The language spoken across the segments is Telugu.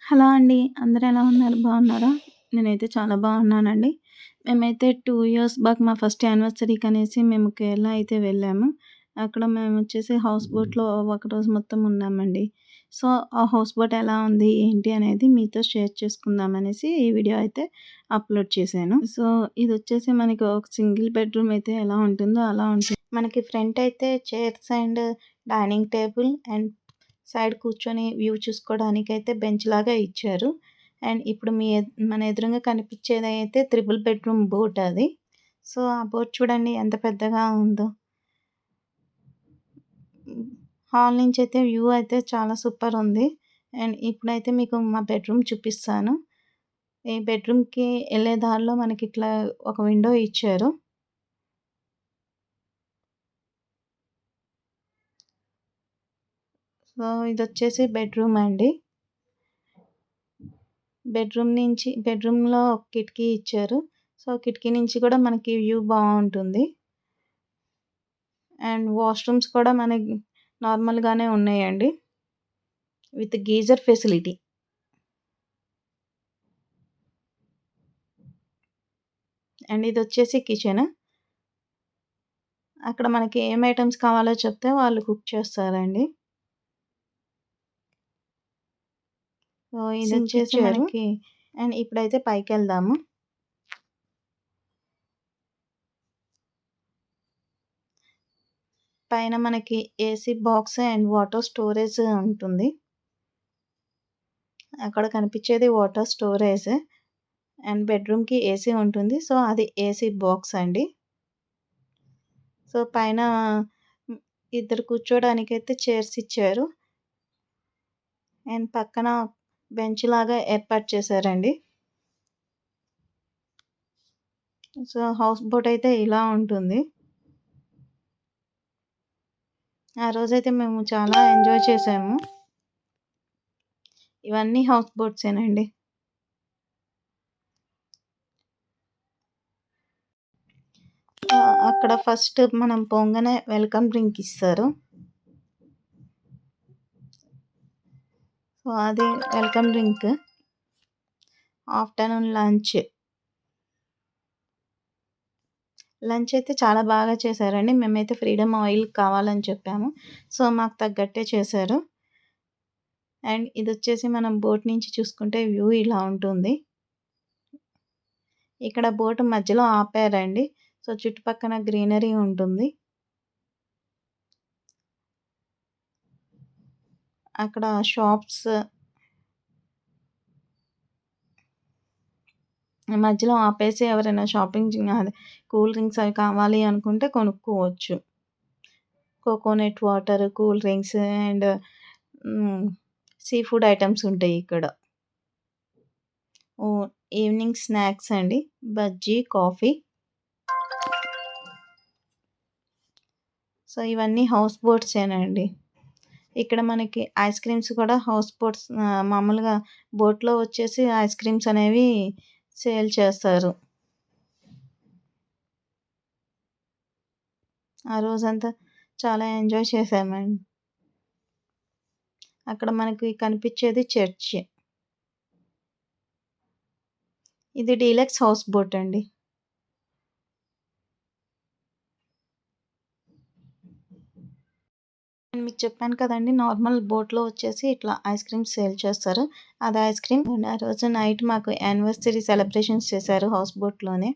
హలో అండి. అందరూ ఎలా ఉన్నారు? బాగున్నారా? నేనైతే చాలా బాగున్నానండి. మేమైతే 2 ఇయర్స్ బ్యాక్ మా ఫస్ట్ యానివర్సరీకనేసి మేము కేరళ అయితే వెళ్ళాము. అక్కడ మేమొచ్చేసి హౌస్ బోట్‌లో ఒకరోజు మొత్తం ఉన్నామండి. సో, ఆ హౌస్ బోట్ ఎలా ఉంది? ఏంటి? అనేది మీతో షేర్ చేసుకుందామనేసి ఈ వీడియో అయితే అప్‌లోడ్ చేశాను. సో, ఇదొచ్చేసి మనకి ఒక సింగిల్ బెడ్‌రూమ్ అయితే ఎలా ఉంటుందో అలా ఉంటుంది. మనకి ఫ్రంట్ అయితే chairs and dining table and side కూర్చొని వ్యూ చూసుకోవడానికైతే బెంచ్‌లాగా ఇచ్చారు. అండ్ ఇప్పుడు మన ఎదురుంగా కనిపించేదైతే త్రిబుల్ బెడ్‌రూమ్ బోట్ అది. సో, ఆ బోట్ చూడండి ఎంత పెద్దగా ఉందో. హాల్ నుంచయితే వ్యూ అయితే చాలా సూపరుంది. అండ్ ఇప్పుడైతే మీకు మా బెడ్‌రూమ్ చూపిస్తాను. ఈ బెడ్‌రూమ్‌కి ఎళ్ళే దారిలో మనకిట్లా ఒక విండో ఇచ్చారు. సో, ఇదొచ్చేసి బెడ్‌రూమ్ అండి. బెడ్‌రూమ్‌లో ఒక కిటికీ ఇచ్చారు. సో, కిటికీ నుంచి కూడా మనకి వ్యూ బావుంటుంది. అండ్ వాష్‌రూమ్స్ కూడా మనకి నార్మల్‌గానే ఉన్నాయండి. With geyser facility. అండ్ ఇదొచ్చేసి కిచెను. అక్కడ మనకి ఏం ఐటెమ్స్ కావాలో చెప్తే వాళ్ళు కుక్ చేస్తారండి. సో, ఇదొచ్చేసి మనకి అండ్ ఇప్పుడైతే పైకెళ్దాము. పైన మనకి AC box and water storage ఉంటుంది. అక్కడ కనిపించేది వాటర్ స్టోరేజ్. అండ్ బెడ్‌రూమ్‌కి ఏసీ ఉంటుంది. సో, అది ఏసీ బాక్స్ అండి. సో, పైన ఇద్దరు కూర్చోడానికైతే చైర్స్ ఇచ్చారు. అండ్ పక్కన బెంచ్‌లాగా ఏర్పాటు చేశారండి. సో, హౌస్ బోట్ అయితే ఇలా ఉంటుంది. ఆ రోజైతే మేము చాలా ఎంజాయ్ చేశాము. ఇవన్నీ హౌస్ బోట్సేనండి. అక్కడ ఫస్ట్ మనం పోంగానే వెల్కమ్ డ్రింక్ ఇస్తారు. సో, అది వెల్కమ్ డ్రింక్. ఆఫ్టర్‌నూన్ లంచ్ అయితే చాలా బాగా చేశారండి. మేమైతే ఫ్రీడమ్ ఆయిల్ కావాలని చెప్పాము. సో, మాకు తగ్గట్టే చేశారు. అండ్ ఇదొచ్చేసి మనం బోట్ నుంచి చూసుకుంటే వ్యూ ఇలా ఉంటుంది. ఇక్కడ బోట్ మధ్యలో ఆపారండి. సో, చుట్టుపక్కన గ్రీనరీ ఉంటుంది. అక్కడ షాప్స్ మధ్యలో ఆపేసి ఎవరైనా అదే కూల్ డ్రింక్స్ అవి కావాలి అనుకుంటే కొనుక్కోవచ్చు. Coconut water, cool drinks and హ్మ్. సీ ఫుడ్ ఐటెమ్స్ ఉంటాయి ఇక్కడ. ఓహ్! ఈవినింగ్ స్నాక్స్ అండి. బజ్జీ, కాఫీ. సో, ఇవన్నీ హౌస్ బోట్సేనండి. ఇక్కడ మనకి ఐస్ క్రీమ్స్ కూడా మామూలుగా బోట్‌లో వచ్చేసి ఐస్ క్రీమ్స్ అనేవి సేల్ చేస్తారు. ఆ రోజంతా చాలా ఎంజాయ్ చేశామండి. అక్కడ మనకి కనిపిచ్చేది చర్చ్. ఇది డీలక్స్ హౌస్ బోట్ అండి. నేను మీకు చెప్పాను కదండీ! నార్మల్ బోట్‌లో వచ్చేసి ఇట్లా ఐస్ క్రీమ్స్ సేల్ చేస్తారు. అది ఐస్ క్రీమ్ అండ్ ఆ రోజు నైట్ మాకు యానివర్సరీ సెలబ్రేషన్స్ చేశారు హౌస్ బోట్‌లోనే.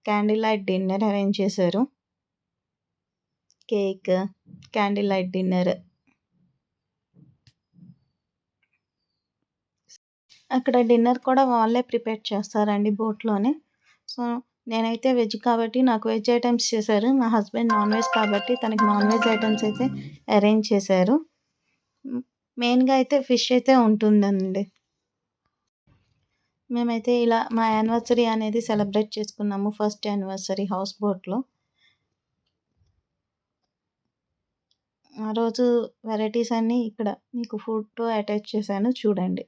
క్యాండిల్ లైట్ డిన్నర్ అరేంజ్ చేశారు. Cake, candle light dinner. అక్కడ డిన్నర్ కూడా వాళ్ళే ప్రిపేర్ చేస్తారండి బోట్‌లోనే. సో, నేనైతే వెజ్ కాబట్టి నాకు వెజ్ ఐటెమ్స్ చేశారు. మా హస్బెండ్ నాన్ వెజ్ కాబట్టి తనకి నాన్ వెజ్ ఐటెమ్స్ అయితే అరేంజ్ చేశారు. మెయిన్‌గా అయితే ఫిష్ అయితే ఉంటుందండి. మేమైతే ఇలా మా యానివర్సరీ అనేది సెలబ్రేట్ చేసుకున్నాము. ఫస్ట్ యానివర్సరీ హౌస్ బోట్‌లో. ఆ రోజు వెరైటీస్ అన్నీ ఇక్కడ మీకు ఫోటో అటాచ్ చేశాను చూడండి.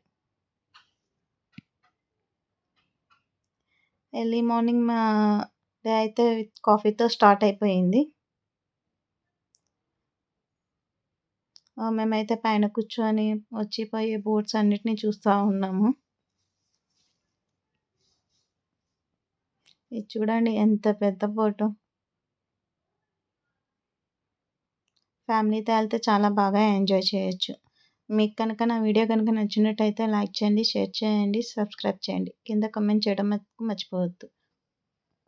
ఎర్లీ మార్నింగ్ మా డే అయితే కాఫీతో స్టార్ట్ అయిపోయింది. మేమైతే పైన కూర్చొని వచ్చి పోయే బోట్స్ అన్నిటిని చూస్తా ఉన్నాము. ఇది చూడండి ఎంత పెద్ద బోటో. ఫ్యామిలీతో ఎళ్తే చాలా బాగా ఎంజాయ్ చేయొచ్చు. మీకు కనుక నా వీడియో గనుక నచ్చినట్టయితే లైక్ చేయండి, షేర్ చేయండి, సబ్స్క్రైబ్ చేయండి. కింద కామెంట్ చేయడం మటుకు మర్చిపోవద్దు.